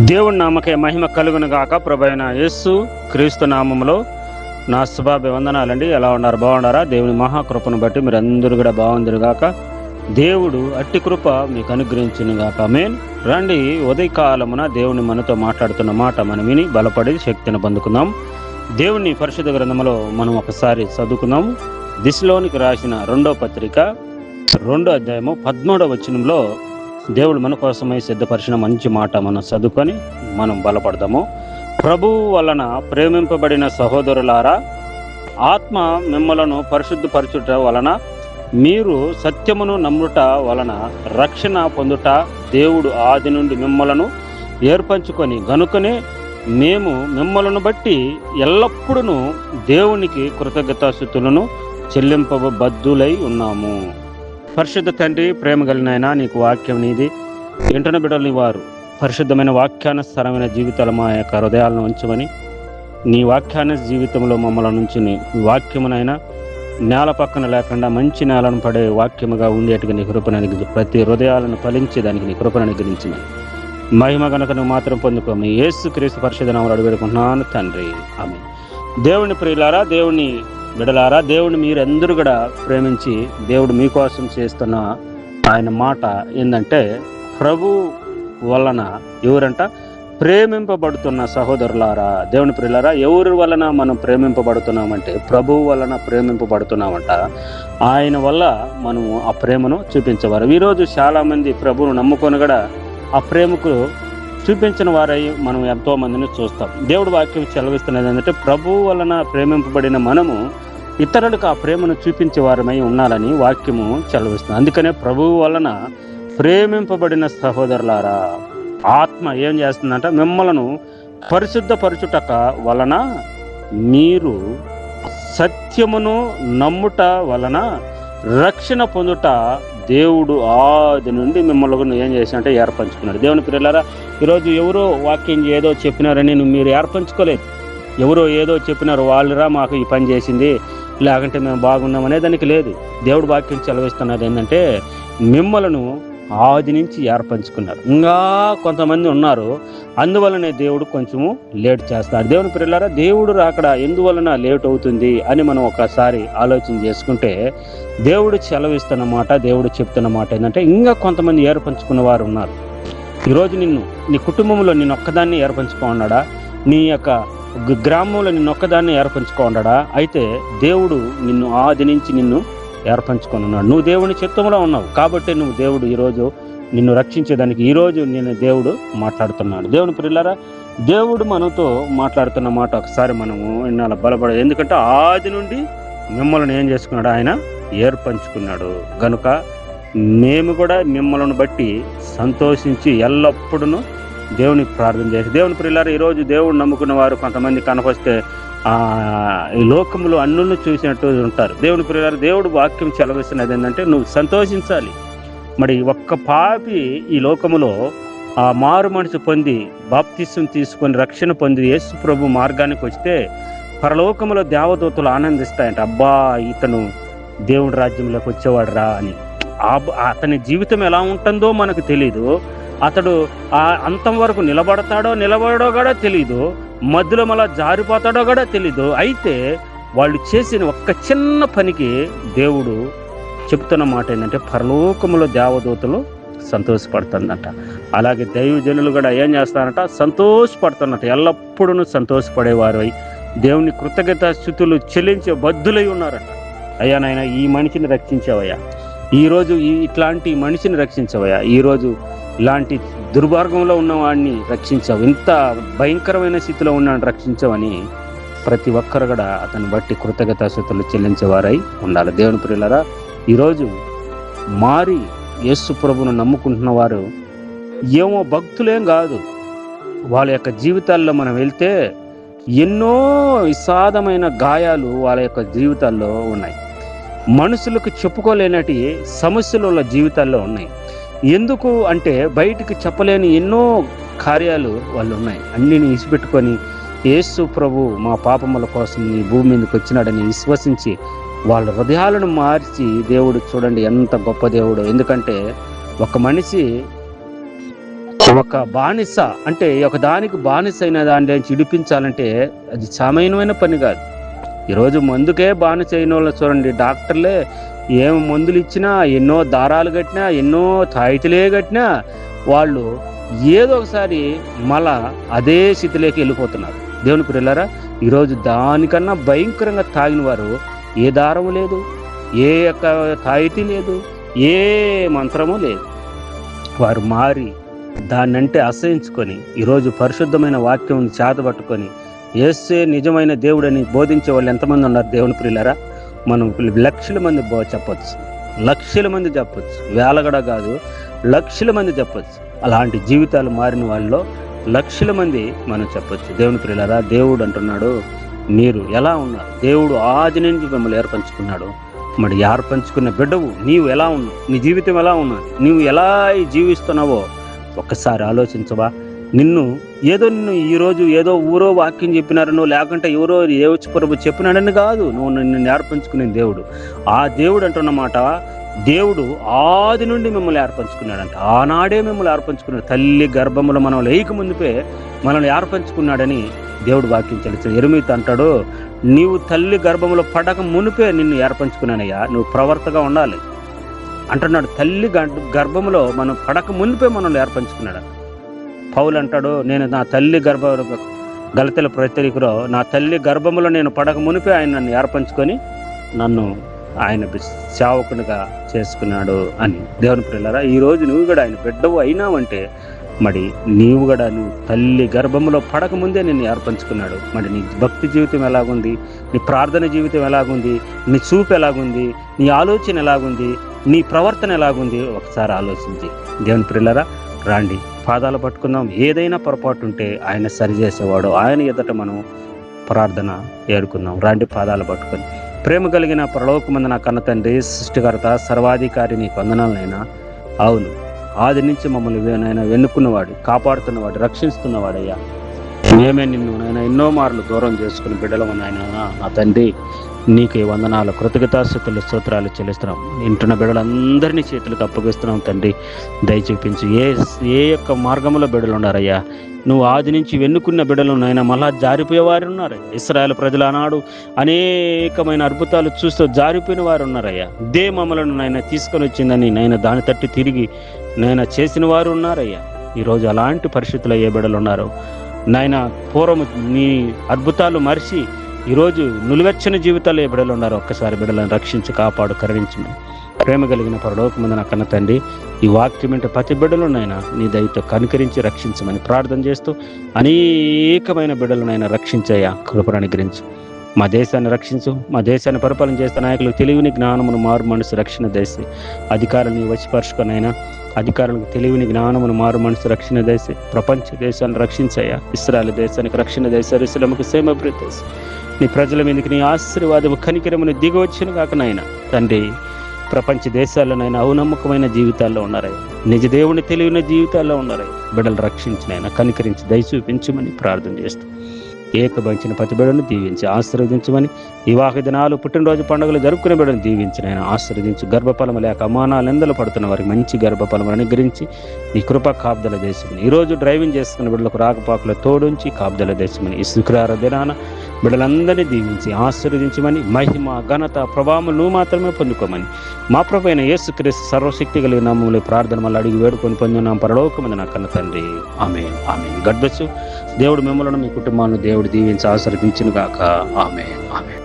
దేవుని నామకే మహిమ కలుగును గాక. ప్రభువైన యేసు క్రీస్తు నామములో నా శుభాభివందనాలండి. ఎలా ఉన్నారు? బాగున్నారా? దేవుని మహాకృపను బట్టి మీరు అందరూ కూడా బాగుందరు గాక. దేవుడు అట్టి కృప మీకు అనుగ్రహించును గాక. ఆమేన్. రండి, ఉదయకాలమున దేవుని మనతో మాట్లాడుతున్న మాట మనం విని బలపడి శక్తిని పొందుకుందాం. దేవుని పరిశుద్ధ గ్రంథములో మనం ఒకసారి చదువుకుందాం. దిశలోనికి రాసిన 2వ పత్రిక 2వ అధ్యాయము 13వ వచనంలో దేవుడు మన కోసమై సిద్ధపరిచిన మంచి మాట మనం చదువుకొని మనం బలపడదాము. ప్రభువు వలన ప్రేమింపబడిన సహోదరులారా, ఆత్మ మిమ్మలను పరిశుద్ధపరచుట వలన మీరు సత్యమును నమ్ముట వలన రక్షణ పొందుట దేవుడు ఆది నుండి మిమ్మలను ఏర్పంచుకొని గనుకనే మేము మిమ్మలను బట్టి ఎల్లప్పుడూ దేవునికి కృతజ్ఞతాస్తుతులను చెల్లింపబద్ధులై ఉన్నాము. పరిశుద్ధ తండ్రి, ప్రేమ కలిగిన నీకు వాక్యం నీది. ఇంటన బిడ్డలని వారు పరిశుద్ధమైన వాక్యానుసారమైన జీవితాలు మా యొక్క హృదయాలను ఉంచమని, నీ వాక్యాన జీవితంలో మమ్మల్ని నుంచి నీ వాక్యమునైనా నేల పక్కన లేకుండా మంచి నేలను పడే వాక్యముగా ఉండేట్టుగా నీ కృపను అనుగ్రహించి, ప్రతి హృదయాలను ఫలించి దానికి నీ కృపను అనుగ్రహించిన మహిమ గనుక నువ్వు మాత్రం పొందుకోమని యేసు క్రీస్తు పరిశుద్ధ నామములో అడుగుపెట్టుకుంటున్నాను తండ్రి. ఆమేన్. దేవుని ప్రియులారా, దేవుని బిడలారా, దేవుని మీరందరూ కూడా ప్రేమించి దేవుడు మీకోసం చేస్తున్న ఆయన మాట ఏంటంటే, ప్రభు వలన ఎవరంట ప్రేమింపబడుతున్న సహోదరులారా. దేవుని ప్రియులారా, ఎవరి వలన మనం ప్రేమింపబడుతున్నామంటే ప్రభువు వలన ప్రేమింపబడుతున్నామంట. ఆయన వల్ల మనము ఆ ప్రేమను చూపించేవారు. ఈరోజు చాలామంది ప్రభువును నమ్ముకొని కూడా ఆ ప్రేమకు చూపించిన వారై మనం ఎంతో మందిని చూస్తాం. దేవుడు వాక్యం సెలవిస్తున్నది ఏంటంటే, ప్రభువు వలన ప్రేమింపబడిన మనము ఇతరులకు ఆ ప్రేమను చూపించే వారమై ఉండాలని వాక్యము సెలవిస్తుంది. అందుకనే ప్రభువు వలన ప్రేమింపబడిన సహోదరులారా, ఆత్మ ఏం చేస్తుందంట, మిమ్మలను పరిశుద్ధపరచుటక వలన మీరు సత్యమును నమ్ముట వలన రక్షణ పొందుట దేవుడు ఆది నుండి మిమ్మల్ని ఏం చేసినట్టే ఏర్పంచుకున్నాడు. దేవుని ప్రియులారా, ఈరోజు ఎవరో వాక్యం ఏదో చెప్పినారని మీరు ఏర్పంచుకోలేదు. ఎవరో ఏదో చెప్పినారు, వాళ్ళురా మాకు ఈ పని చేసింది, లేకుంటే మేము బాగున్నాం అనే దానికి లేదు. దేవుడు వాక్యం సెలవిస్తున్నది ఏంటంటే, మిమ్మలను ఆది నుంచి ఏర్పంచుకున్నారు. ఇంకా కొంతమంది ఉన్నారు, అందువలనే దేవుడు కొంచెము లేట్ చేస్తాడు. దేవుని ప్రియులారా, దేవుడు రాకడ ఎందువలన లేట్ అవుతుంది అని మనం ఒకసారి ఆలోచన చేసుకుంటే, దేవుడు సెలవిస్తున్న మాట, దేవుడు చెప్తున్న మాట ఏంటంటే, ఇంకా కొంతమంది ఏర్పంచుకున్న వారు ఉన్నారు. ఈరోజు నీ కుటుంబంలో నిన్ను ఒక్కదాన్ని ఏర్పంచుకోన్నాడా, నీ యొక్క గ్రామంలో నిన్ను ఒక్కదాన్ని ఏర్పంచుకోన్నాడా? అయితే దేవుడు నిన్ను ఆది నుంచి నిన్ను ఏర్పంచుకొని ఉన్నాడు. నువ్వు దేవుని చిత్తంలో ఉన్నావు కాబట్టి నువ్వు దేవుడు ఈరోజు నిన్ను రక్షించేదానికి ఈరోజు నేను దేవుడు మాట్లాడుతున్నాడు. దేవుని ప్రియులారా, దేవుడు మనతో మాట్లాడుతున్న మాట ఒకసారి మనము ఇన్నాళ్ళ బలపడదు. ఎందుకంటే ఆది నుండి మిమ్మల్ని ఏం చేసుకున్నాడు? ఆయన ఏర్పంచుకున్నాడు. కనుక మేము కూడా మిమ్మల్ని బట్టి సంతోషించి ఎల్లప్పుడూ దేవునికి ప్రార్థన చేసి, దేవుని ప్రియులారా, ఈరోజు దేవుడు నమ్ముకున్న వారు కొంతమంది కనపస్తే ఈ లోకంలో అన్నులను చూసినట్టు ఉంటారు. దేవుని ప్రియులారా, దేవుడు వాక్యం సెలవిస్తున్నది ఏంటంటే, నువ్వు సంతోషించాలి. మరి ఒక్క పాపి ఈ లోకములో ఆ మారు మనసు పొంది బాప్తిస్వం తీసుకొని రక్షణ పొంది యేసు ప్రభు మార్గానికి వస్తే పరలోకములో దేవదూతలు ఆనందిస్తాయంట. అబ్బా, ఇతను దేవుడి రాజ్యంలోకి వచ్చేవాడు రా అని. అతని జీవితం ఎలా ఉంటుందో మనకు తెలీదు. అతడు ఆ అంతం వరకు నిలబడో కూడా తెలీదు, మధ్యలో మళ్ళా జారిపోతాడో కూడా తెలీదు. అయితే వాళ్ళు చేసిన ఒక్క చిన్న పనికి దేవుడు చెప్తున్న మాట ఏంటంటే, పరలోకములో దేవదూతలు సంతోషపడుతుందంట. అలాగే దైవజనులు కూడా ఏం చేస్తారంట, సంతోషపడుతున్నట్ట. ఎల్లప్పుడూ సంతోషపడేవారు దేవుని కృతజ్ఞత స్తుతులు చెల్లించే బద్ధులై ఉన్నారట. అయ్యా నాయన, ఈ మనిషిని రక్షించావయ్యా, ఈరోజు ఇట్లాంటి మనిషిని రక్షించవయ్యా, ఈరోజు ఇలాంటి దుర్మార్గంలో ఉన్నవాడిని రక్షించావు, ఇంత భయంకరమైన స్థితిలో ఉన్నాడు రక్షించవని ప్రతి ఒక్కరు కూడా అతన్ని బట్టి కృతజ్ఞతాస్తుతులు చెల్లించేవారై ఉండాలి. దేవుని ప్రియులారా, ఈరోజు మారి యేసు ప్రభువును నమ్ముకుంటున్న వారు ఏమో భక్తులేం కాదు. వాళ్ళ యొక్క జీవితాల్లో మనం వెళ్తే ఎన్నో విషాదమైన గాయాలు వాళ్ళ యొక్క జీవితాల్లో ఉన్నాయి. మనుషులకు చెప్పుకోలేనటి సమస్యలు వాళ్ళ జీవితాల్లో ఉన్నాయి. ఎందుకు అంటే బయటికి చెప్పలేని ఎన్నో కార్యాలు వాళ్ళు ఉన్నాయి. అన్నిని విసిపెట్టుకొని యేసు ప్రభు మా పాపముల కోసం ఈ భూమి మీదకి వచ్చినాడని విశ్వసించి వాళ్ళ హృదయాలను మార్చి దేవుడు చూడండి ఎంత గొప్ప దేవుడు. ఎందుకంటే ఒక మనిషి ఒక బానిస అంటే ఒక దానికి బానిస అయిన దాని నుంచి ఇడిపించాలంటే అది సామాన్యమైన పని కాదు. ఈరోజు మందుకే బానిస అయిన వాళ్ళు చూడండి, డాక్టర్లే ఏం మందులు ఇచ్చినా, ఎన్నో దారాలు కట్టినా, ఎన్నో తాయితీలే కట్టినా వాళ్ళు ఏదో ఒకసారి మళ్ళా అదే స్థితిలోకి వెళ్ళిపోతున్నారు. దేవుని ప్రియులారా, ఈరోజు దానికన్నా భయంకరంగా తాగిన వారు ఏ దారము లేదు, ఏ యొక్క తాయితీ లేదు, ఏ మంత్రము లేదు. వారు మారి దాన్నంటే అసహించుకొని ఈరోజు పరిశుద్ధమైన వాక్యం చేతబట్టుకొని యేసే నిజమైన దేవుడని బోధించే వాళ్ళు ఎంతమంది ఉన్నారు దేవుని ప్రియులారా? మనం లక్షల మంది చెప్పొచ్చు, లక్షల మంది చెప్పొచ్చు, వేలగడ కాదు, లక్షల మంది చెప్పొచ్చు. అలాంటి జీవితాలు మారిన వాళ్ళలో లక్షల మంది మనం చెప్పొచ్చు. దేవుని ప్రియులారా, దేవుడు అంటున్నాడు, మీరు ఎలా ఉన్నారు? దేవుడు ఆది నుంచి మిమ్మల్ని ఏర్పంచుకున్నాడు. మరి ఏర్పంచుకున్న బిడ్డవు నీవు ఎలా ఉన్నావు? నీ జీవితం ఎలా ఉన్నది? నీవు ఎలా జీవిస్తున్నావో ఒక్కసారి ఆలోచించవా? నిన్ను ఈరోజు ఏదో ఊరో వాక్యం చెప్పినారనో, లేకుంటే ఎవరో ఏవచ్చు ప్రభు చెప్పినాడని కాదు, నువ్వు నిన్ను నేర్పించుకునే దేవుడు. ఆ దేవుడు అంటున్నమాట, దేవుడు ఆది నుండి మిమ్మల్ని ఏర్పంచుకున్నాడంట. ఆనాడే మిమ్మల్ని ఏర్పంచుకున్నాడు. తల్లి గర్భములో మనం లేక ముందుపే మనల్ని ఏర్పంచుకున్నాడని దేవుడు వాక్యం చెల్లించాడు. ఎరిమితో అంటాడు, నీవు తల్లి గర్భములో పడక మునిపే నిన్ను ఏర్పంచుకున్నానయ్యా, నువ్వు ప్రవర్తగా ఉండాలి అంటున్నాడు. తల్లి గర్భములో మనం పడక మునిపే మనల్ని ఏర్పంచుకున్నాడు. పౌలు అంటాడు, నేను నా తల్లి గలతీల పత్రికలో నా తల్లి గర్భములో నేను పడక మునిపే ఆయన నన్ను ఏర్పంచుకొని నన్ను ఆయన సేవకునిగా చేసుకున్నాడు అని. దేవుని ప్రియులారా, ఈరోజు నువ్వు కూడా ఆయన బిడ్డవు అయినావంటే మరి నీవు కూడా నువ్వు తల్లి గర్భంలో పడక ముందే నిన్ను ఏర్పంచుకున్నాడు. మరి నీ భక్తి జీవితం ఎలాగుంది? నీ ప్రార్థన జీవితం ఎలాగుంది? నీ చూపు ఎలాగుంది? నీ ఆలోచన ఎలాగుంది? నీ ప్రవర్తన ఎలాగుంది? ఒకసారి ఆలోచించి. దేవుని ప్రియులారా, రాండి పాదాలు పట్టుకుందాం. ఏదైనా పొరపాటు ఉంటే ఆయన సరిచేసేవాడు. ఆయన ఎదుట మనం ప్రార్థన ఏడుకుందాం. రాండి పాదాలు పట్టుకొని. ప్రేమ కలిగిన పరలోకమందు నా కన్న తండ్రి, సృష్టికర్త, సర్వాధికారి, నీకు వందనాలనైనా. అవును, ఆది నుంచి మమ్మల్ని నాయన వెన్నుకున్నవాడు, కాపాడుతున్నవాడు, రక్షిస్తున్నవాడయ్యా. మేమే నిన్ను నాయన ఎన్నో మార్లు దూరం చేసుకుని బిడ్డలము నాయన. నా తండ్రి, నీకు వందనాలు, కృతజ్ఞతాస్తుతులు, స్తోత్రాలు చెల్లిస్తున్నాం. ఇంటున్న బిడ్డలందరినీ చేతులకు అప్పగిస్తున్నాం తండ్రి. దయ చూపించి ఏ యొక్క మార్గంలో బిడ్డలు ఉన్నారయ్యా. నువ్వు ఆది నుంచి వెన్నుకున్న బిడ్డలు నాయన మళ్ళా జారిపోయేవారు ఉన్నారు. ఇశ్రాయేలు ప్రజలు ఆనాడు అనేకమైన అద్భుతాలు చూస్తూ జారిపోయిన వారు ఉన్నారయ్యా. ఇదే మమ్మలను నాయన తీసుకొని వచ్చిందని నాయన దాని తట్టి తిరిగి నాయన చేసిన వారు ఉన్నారయ్యా. ఈరోజు అలాంటి పరిస్థితుల్లో ఏ బిడ్డలు ఉన్నారు నాయన? పూర్వం నీ అద్భుతాలు మరిచి ఈరోజు నులివెచ్చని జీవితాలు ఏ బిడ్డలు ఉన్నారు? ఒక్కసారి బిడ్డలను రక్షించి కాపాడు, కరుణించమని. ప్రేమ కలిగిన పరలోకమందు నా కన్న తండ్రి, ఈ వాక్యం అంటే ప్రతి బిడ్డలునైనా నీ దయతో కనికరించి రక్షించమని ప్రార్థన చేస్తూ అనేకమైన బిడ్డలనైనా రక్షించయ్యా, కృపను అనుగ్రహించు. మా దేశాన్ని రక్షించు. మా దేశాన్ని పరిపాలన చేస్తే నాయకులకు తెలివిని, జ్ఞానమును, మారు మనసు రక్షణ దేశి అధికారులను వశపరుచుకునైనా అధికారులకు తెలివిని, జ్ఞానమును, మారు మనసు రక్షణ దేశి ప్రపంచ దేశాన్ని రక్షించయ్యా. ఇశ్రాయేలు దేశానికి రక్షణ దేశ, ఇస్లాంకు సేమభివృద్ధి దేశ. నీ ప్రజల మీదకి నీ ఆశీర్వాదము, కనికరమును దిగవచ్చును కాక నాయన తండ్రి. ప్రపంచ దేశాల్లోనైనా ఔనమ్మకమైన జీవితాల్లో ఉన్నారయ్యా. నిజ దేవుని తెలివిన జీవితాల్లో ఉన్నారయ్యా. బిడ్డలు రక్షించినైనా కనికరించి దయ చూపించమని ప్రార్థన చేస్తూ ఏకబంచిన ప్రతి బిడ్డను దీవించి ఆశీర్వదించమని, వివాహ దినాలు, పుట్టినరోజు పండుగలు జరుపుకునే బిడ్డను దీవించిన ఆయన ఆశీర్వదించు. గర్భఫలము లేక అమానాలు ఎందలు పడుతున్న వారికి మంచి గర్భఫలము అనుగ్రహించి నీ కృప కాపుదల దేశమని, ఈరోజు డ్రైవింగ్ చేసుకున్న బిడ్డలకు రాకపోకలు తోడుంచి కాపుదల దేశమని, ఈ శుక్రవార దినాన బిడ్డలందరినీ దీవించి ఆశీర్వదించమని, మహిమ, ఘనత, ప్రభావం నువ్వు మాత్రమే పొందుకోమని మా ప్రభు అయిన యేసుక్రీస్తు సర్వశక్తి కలిగిన నామములో ప్రార్థన మళ్ళీ అడిగి వేడుకొని పొందినాం పరలోకమందు నా కన్న తండ్రి. ఆమేన్, ఆమేన్. God bless you. దేవుడు మిమ్మల్ని, మీ కుటుంబాలను దేవుడు దీవించి ఆశీర్వదించును గాక. ఆమేన్, ఆమేన్.